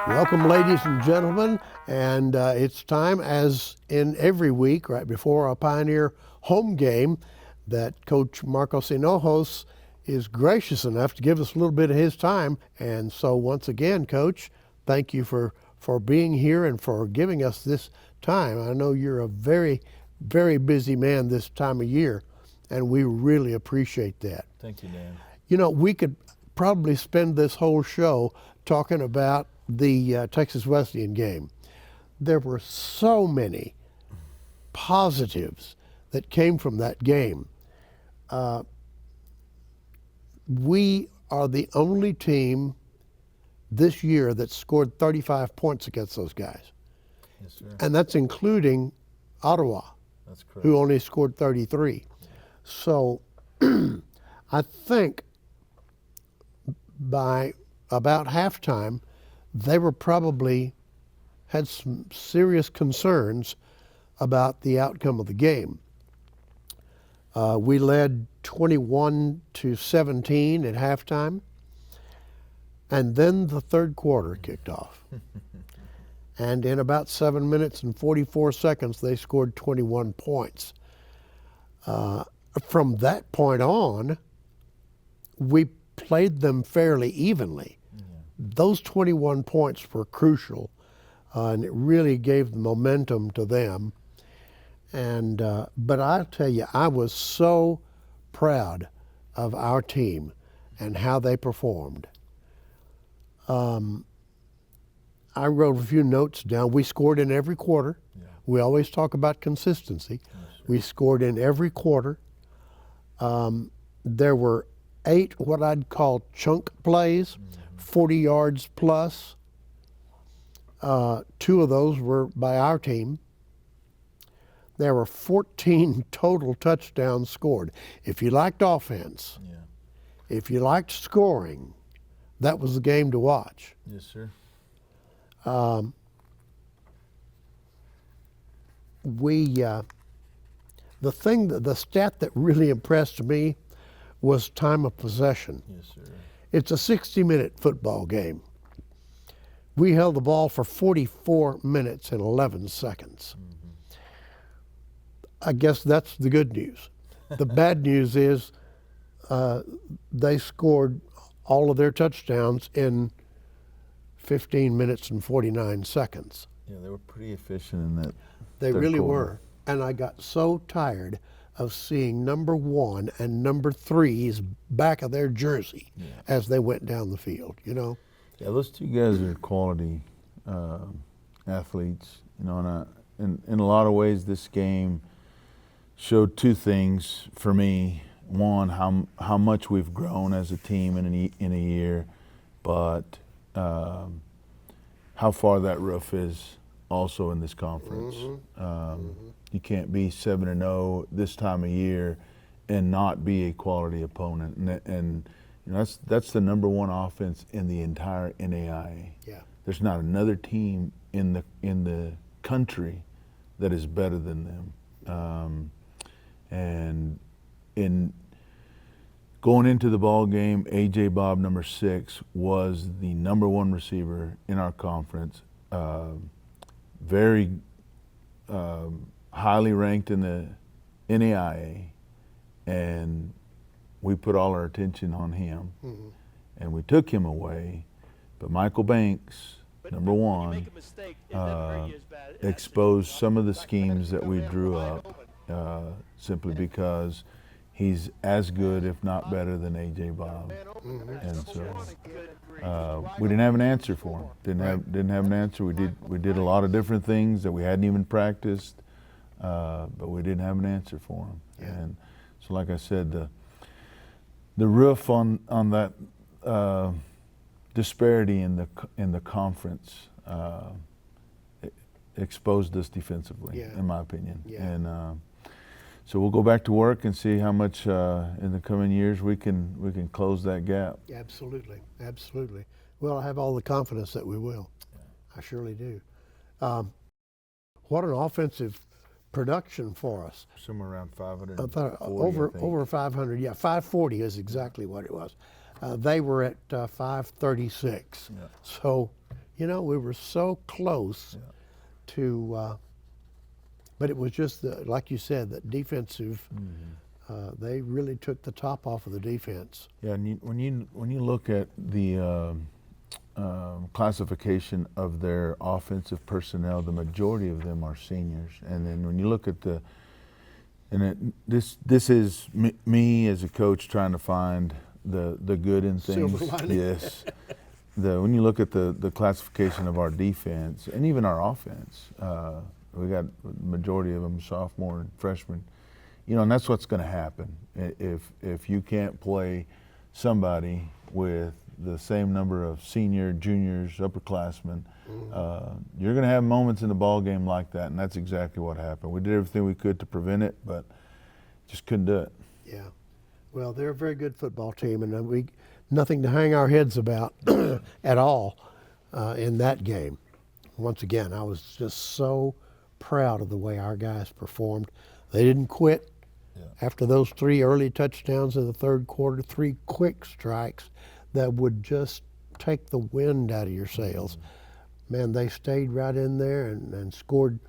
Welcome, ladies and gentlemen, and it's time, as in every week, right before our Pioneer home game, that Coach Marcos Hinojos is gracious enough to give us a little bit of his time. And so once again, Coach, thank you for being here and for giving us this time. I know you're a very, very busy man this time of year, and we really appreciate that. Thank you, Dan. You know, we could probably spend this whole show talking about the Texas Wesleyan game. There were so many positives that came from that game. We are the only team this year that scored 35 points against those guys. Yes, sir. And that's including Ottawa, That's correct. who only scored 33. So I think by about halftime, they were probably had some serious concerns about the outcome of the game. We led 21-17 at halftime, and then the third quarter kicked off. And in about 7 minutes and 44 seconds, they scored 21 points. From that point on, we played them fairly evenly. Those 21 points were crucial, and it really gave the momentum to them. And but I tell you, I was so proud of our team and how they performed. I wrote a few notes down. We scored in every quarter. Yeah. We always talk about consistency. We scored in every quarter. There were 8 what I'd call chunk plays, 40 yards plus. 2 of those were by our team. There were 14 total touchdowns scored. If you liked offense, if you liked scoring, that was the game to watch. Yes, sir. The stat that really impressed me was time of possession. Yes, sir. It's a 60-minute football game. We held the ball for 44 minutes and 11 seconds. I guess that's the good news. The bad news is they scored all of their touchdowns in 15 minutes and 49 seconds. Yeah, they were pretty efficient in that. They third really quarter. were. And I got so tired of seeing number 1 and number 3's back of their jersey as they went down the field, you know? Yeah, those two guys are quality athletes, you know, and in a lot of ways this game showed 2 things for me. One, how much we've grown as a team in a year, but how far that roof is also in this conference. You can't be 7-0 this time of year and not be a quality opponent, and you know, that's the number 1 offense in the entire NAIA. Yeah. There's not another team in the country that is better than them. And in going into the ball game, A.J. Bob, number 6, was the number 1 receiver in our conference. Very highly ranked in the NAIA, and we put all our attention on him, and we took him away. But Michael Banks, number 1, exposed some of the schemes that we drew up simply because he's as good, if not better, than A.J. Bob. And so we didn't have an answer for him. Didn't have an answer. We did a lot of different things that we hadn't even practiced, but we didn't have an answer for him. And so, like I said, the roof on that disparity in the conference exposed us defensively, in my opinion. And so we'll go back to work and see how much in the coming years we can close that gap. Absolutely, absolutely. Well, I have all the confidence that we will. I surely do. What an offensive production for us. Somewhere around 540. Over 500. Yeah, 540 is exactly what it was. They were at 536. Yeah. So, You know, we were so close to, but it was just like you said, that defensive. They really took the top off of the defense. Yeah, and when you look at the classification of their offensive personnel, the majority of them are seniors. And then when you look at this is me as a coach trying to find the good in things. Silver lining. Yes. When you look at the classification of our defense and even our offense, we got the majority of them sophomore and freshmen. You know, and that's what's going to happen if you can't play somebody with the same number of senior, juniors, upperclassmen. You're going to have moments in the ball game like that, and that's exactly what happened. We did everything we could to prevent it, but just couldn't do it. Yeah. Well, they're a very good football team, and we nothing to hang our heads about at all in that game. Once again, I was just so proud of the way our guys performed. They didn't quit. After those 3 early touchdowns in the third quarter, 3 quick strikes that would just take the wind out of your sails. Man, they stayed right in there and scored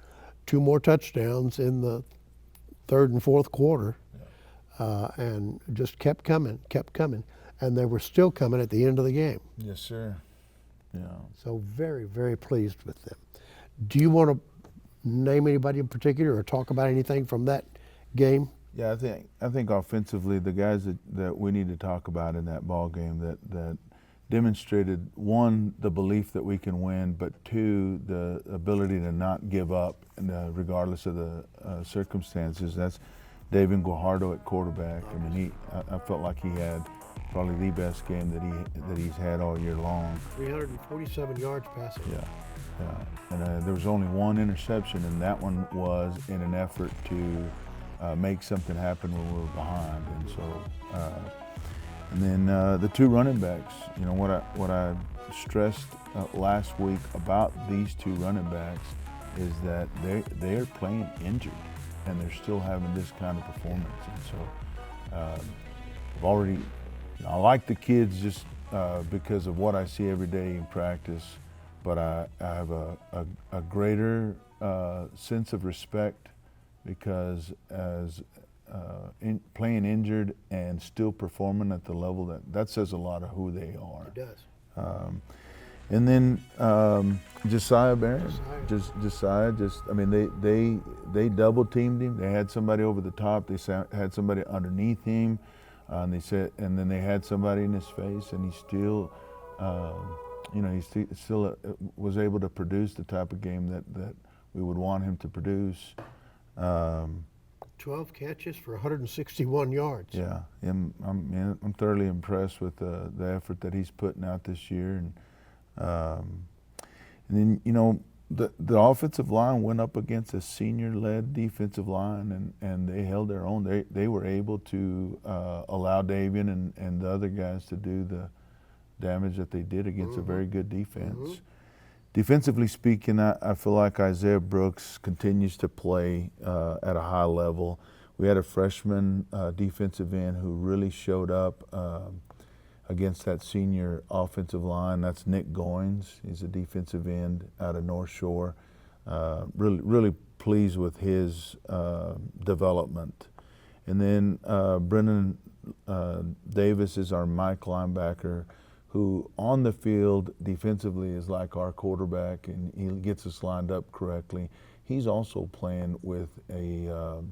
2 more touchdowns in the third and fourth quarter, and just kept coming, and they were still coming at the end of the game. Yes, sir. Yeah. So very, very pleased with them. Do you want to name anybody in particular or talk about anything from that game? Yeah, I think offensively, the guys that we need to talk about in that ball game that demonstrated, one, the belief that we can win, but 2, the ability to not give up regardless of the circumstances. That's David Guajardo at quarterback. I mean, I felt like he had probably the best game that he's had all year long. 347 yards passing. Yeah. And there was only 1 interception, and that one was in an effort to make something happen when we were behind. And so, and then the 2 running backs. You know what I stressed last week about these 2 running backs is that they're playing injured, and they're still having this kind of performance. And so, I like the kids just because of what I see every day in practice, but I have a greater sense of respect because as playing injured and still performing at the level that says a lot of who they are. It does. And then Josiah Barron, Josiah, I mean, they double teamed him. They had somebody over the top. They had somebody underneath him, and then they had somebody in his face, and he still, he still was able to produce the type of game that we would want him to produce. 12 catches for 161 yards. Yeah, I'm thoroughly impressed with the effort that he's putting out this year, and then the offensive line went up against a senior-led defensive line, and they held their own. They were able to allow Davian and the other guys to do the damage that they did against a very good defense. Defensively speaking, I feel like Isaiah Brooks continues to play at a high level. We had a freshman defensive end who really showed up against that senior offensive line. That's Nick Goins. He's a defensive end out of North Shore. Really pleased with his development. And then Brennan Davis is our Mike linebacker, who on the field defensively is like our quarterback, and he gets us lined up correctly. He's also playing with a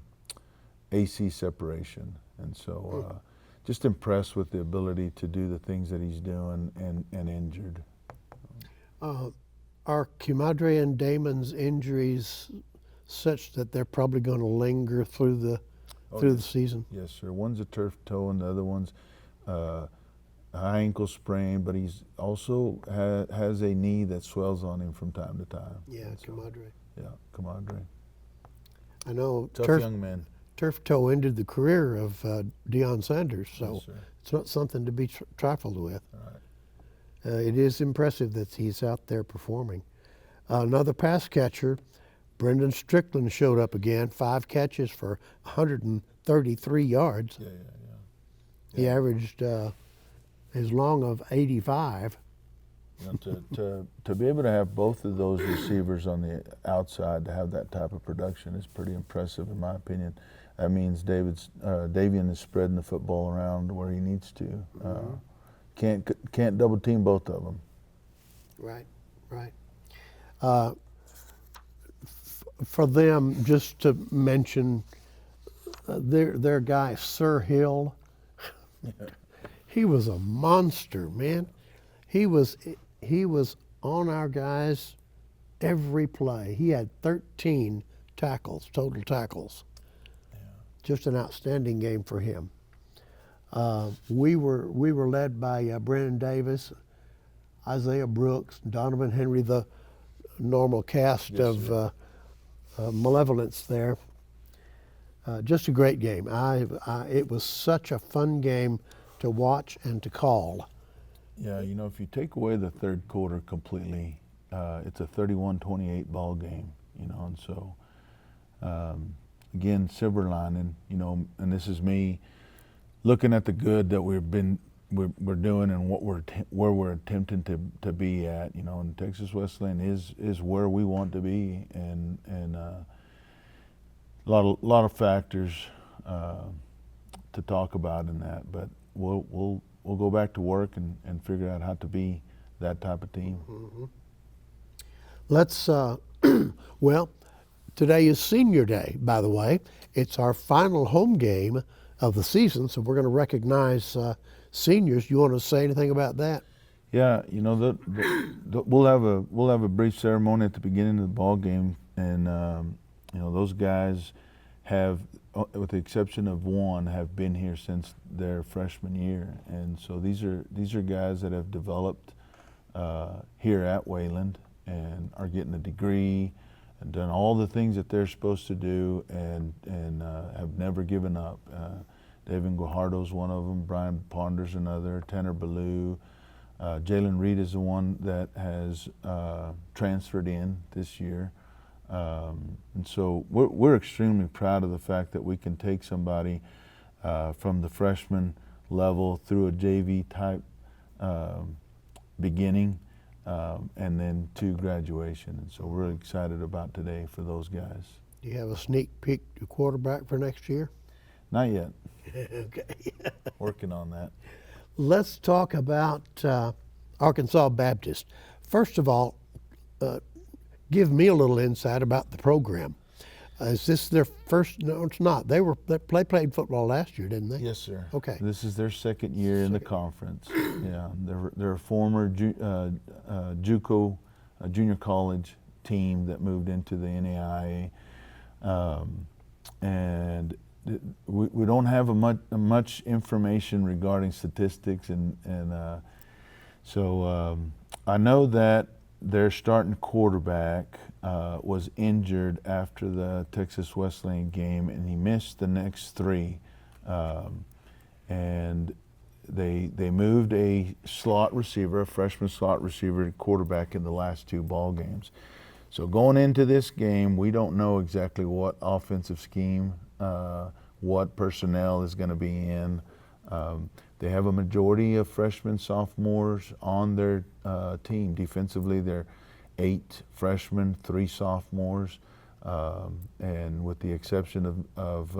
AC separation, and so just impressed with the ability to do the things that he's doing and injured. Are Cumadre and Damon's injuries such that they're probably going to linger through the season? Yes, sir. One's a turf toe, and the other one's high ankle sprain, but he's also has a knee that swells on him from time to time. Yeah, Cumadre. Yeah, Cumadre. I know. Tough young man. Turf toe ended the career of Deion Sanders, so Yes, sir. it's not something to be trifled with. All right. It is impressive that he's out there performing. Another pass catcher, Brendan Strickland, showed up again, 5 catches for 133 yards. Yeah. He averaged as long of 85. You know, to be able to have both of those receivers on the outside to have that type of production is pretty impressive, in my opinion. That means Davian is spreading the football around where he needs to. Can't double team both of them. Right, right. For them, just to mention their guy, Sir Hill, he was a monster, man. He was on our guys every play. He had 13 tackles, total tackles. Yeah. Just an outstanding game for him. We were led by Brennan Davis, Isaiah Brooks, Donovan Henry, the normal cast of malevolence there. Just a great game. It was such a fun game to watch and to call. Yeah, you know, if you take away the third quarter completely, it's a 31-28 ball game, you know, and so, again, silver lining, you know, and this is me looking at the good that we're doing and where we're attempting to be at, you know, and Texas Wesleyan is where we want to be, and a lot of factors to talk about in that, but we'll go back to work and figure out how to be that type of team. Mm-hmm. Let's well, today is Senior Day, by the way. It's our final home game of the season, so we're going to recognize seniors. You want to say anything about that? Yeah, you know, we'll have a brief ceremony at the beginning of the ball game, and you know, those guys have, with the exception of one, have been here since their freshman year, and so these are guys that have developed here at Wayland and are getting a degree and done all the things that they're supposed to do, and have never given up. David Guajardo's one of them, Brian Ponder's another, Tanner Ballou, Jalen Reed is the one that has transferred in this year. And so we're extremely proud of the fact that we can take somebody from the freshman level through a JV type beginning and then to graduation. And so we're really excited about today for those guys. Do you have a sneak peek to quarterback for next year? Not yet. Okay. Working on that. Let's talk about Arkansas Baptist. First of all, give me a little insight about the program. Is this their first? No, it's not. They played football last year, didn't they? Yes, sir. Okay. This is their second year in the conference. Yeah, they're a former JUCO junior college team that moved into the NAIA, and we don't have much information regarding statistics, and so I know that their starting quarterback was injured after the Texas Wesleyan game, and he missed the next three. And they moved a slot receiver, a freshman slot receiver, to quarterback in the last two ball games. So going into this game, we don't know exactly what offensive scheme, what personnel is going to be in. They have a majority of freshmen, sophomores on their team. Defensively, they're 8 freshmen, 3 sophomores, and with the exception of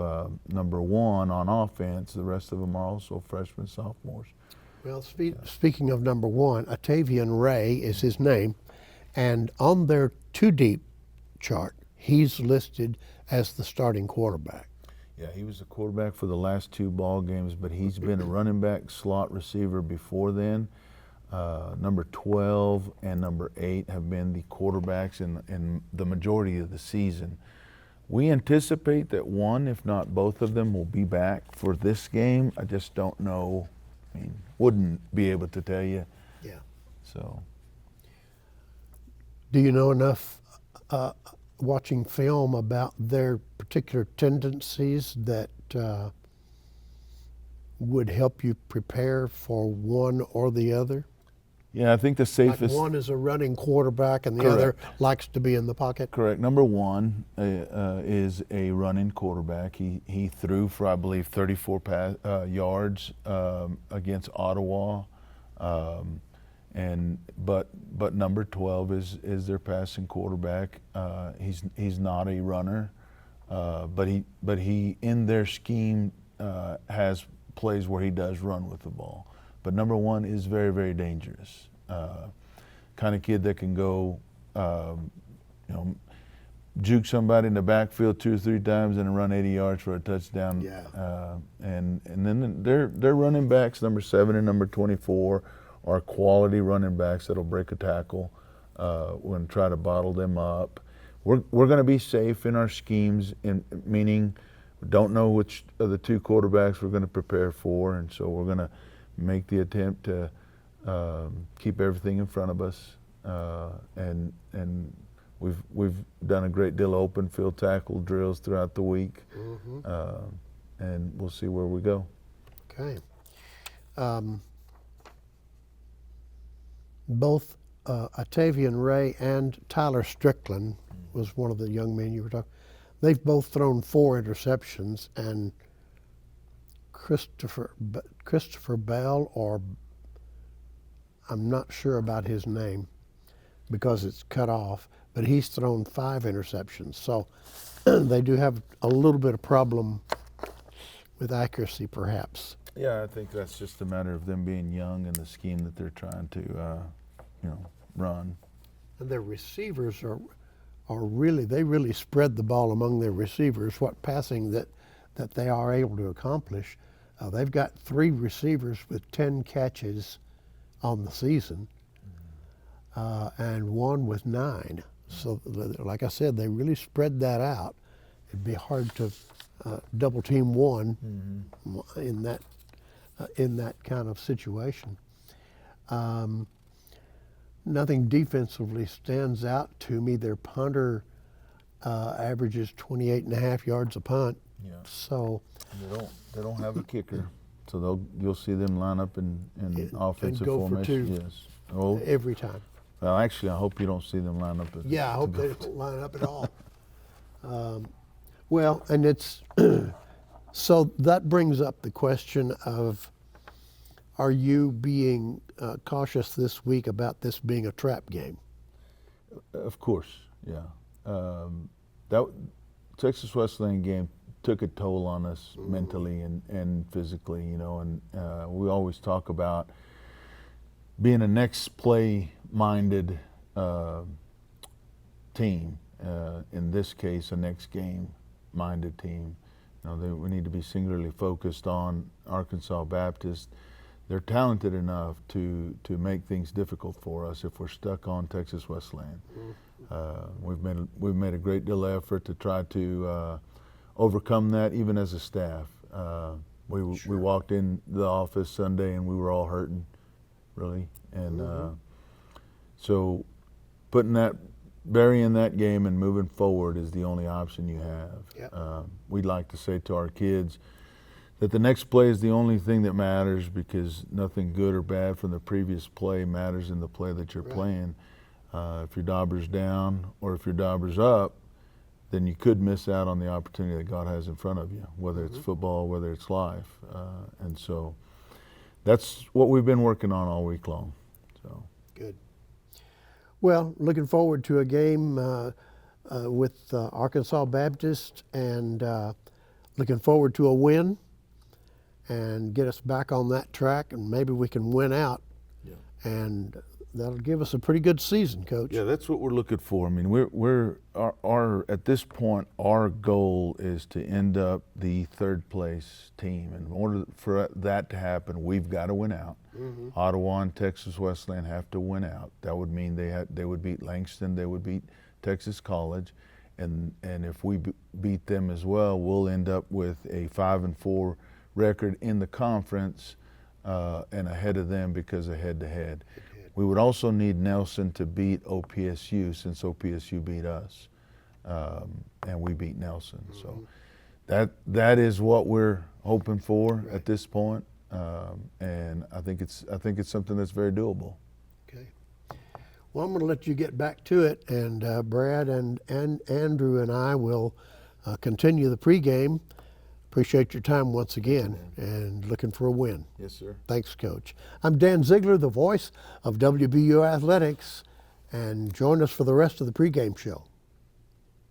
number 1 on offense, the rest of them are also freshmen, sophomores. Well, speaking of number 1, Atavian Ray is his name, and on their 2-deep chart, he's listed as the starting quarterback. Yeah, he was the quarterback for the last 2 ball games, but he's been a running back slot receiver before then. Number 12 and number 8 have been the quarterbacks in the majority of the season. We anticipate that one, if not both of them, will be back for this game. I just don't know. I mean, wouldn't be able to tell you. Yeah. So. Do you know enough watching film about their particular tendencies that would help you prepare for one or the other? Yeah, I think the safest. Like one is a running quarterback and the Correct. other likes to be in the pocket? Correct. Number 1 is a running quarterback. He threw for, I believe, 34 yards against Ottawa. But number 12 is their passing quarterback. He's not a runner, but he in their scheme has plays where he does run with the ball. But number 1 is very, very dangerous. Kind of kid that can go, juke somebody in the backfield 2 or 3 times and run 80 yards for a touchdown. Yeah. And then their running backs, number 7 and number 24, are quality running backs that'll break a tackle. We're going to try to bottle them up. We're going to be safe in our schemes, meaning we don't know which of the 2 quarterbacks we're going to prepare for, and so we're going to make the attempt to keep everything in front of us. And we've done a great deal of open field tackle drills throughout the week, and we'll see where we go. Okay. Both Atavian Ray and Tyler Strickland was one of the young men you were talking. They've both thrown 4 interceptions, and Christopher Bell, or I'm not sure about his name because it's cut off, but he's thrown 5 interceptions. So they do have a little bit of problem with accuracy, perhaps. Yeah, I think that's just a matter of them being young and the scheme that they're trying to, run. And their receivers are really spread the ball among their receivers. What passing that they are able to accomplish. They've got 3 receivers with 10 catches on the season, and 1 with 9. So, like I said, they really spread that out. It'd be hard to double team one in that kind of situation. Nothing defensively stands out to me. Their punter averages 28.5 yards a punt. Yeah. So they don't have a kicker, so you'll see them line up in offensive and go formation. for 2 yes. Oh, every time. well, actually, I hope you don't see them line up. Yeah, I hope they don't line up at all. Well, and it's so that brings up the question of, are you being cautious this week about this being a trap game? Of course, yeah. That Texas Wesleyan game took a toll on us mentally and physically, and we always talk about being a next play minded team. In this case, a next game minded team. We need to be singularly focused on Arkansas Baptist. They're talented enough to make things difficult for us if we're stuck on Texas Wesleyan. We've made a great deal of effort to try to overcome that, even as a staff. We walked in the office Sunday and we were all hurting, really, and so burying that game and moving forward is the only option you have. Yep. We'd like to say to our kids that the next play is the only thing that matters, because nothing good or bad from the previous play matters in the play that you're playing. If your dauber's down or if your dauber's up, then you could miss out on the opportunity that God has in front of you, whether it's football, whether it's life. And so that's what we've been working on all week long. So good. Well, looking forward to a game with Arkansas Baptist, and looking forward to a win and get us back on that track, and maybe we can win out. Yeah. And that'll give us a pretty good season, Coach. Yeah, that's what we're looking for. I mean, we're at this point, our goal is to end up the 3rd place team. And in order for that to happen, we've got to win out. Ottawa and Texas Wesleyan have to win out. That would mean they would beat Langston, they would beat Texas College, and if we beat them as well, we'll end up with a 5-4 record in the conference, and ahead of them because of head-to-head. We would also need Nelson to beat OPSU, since OPSU beat us, and we beat Nelson. So that is what we're hoping for at this point, and I think it's something that's very doable. Okay. Well, I'm going to let you get back to it, and Brad and Andrew and I will continue the pregame Appreciate your time once again and looking for a win. Yes, sir. Thanks, Coach. I'm Dan Ziegler, the voice of WBU Athletics, and join us for the rest of the pregame show.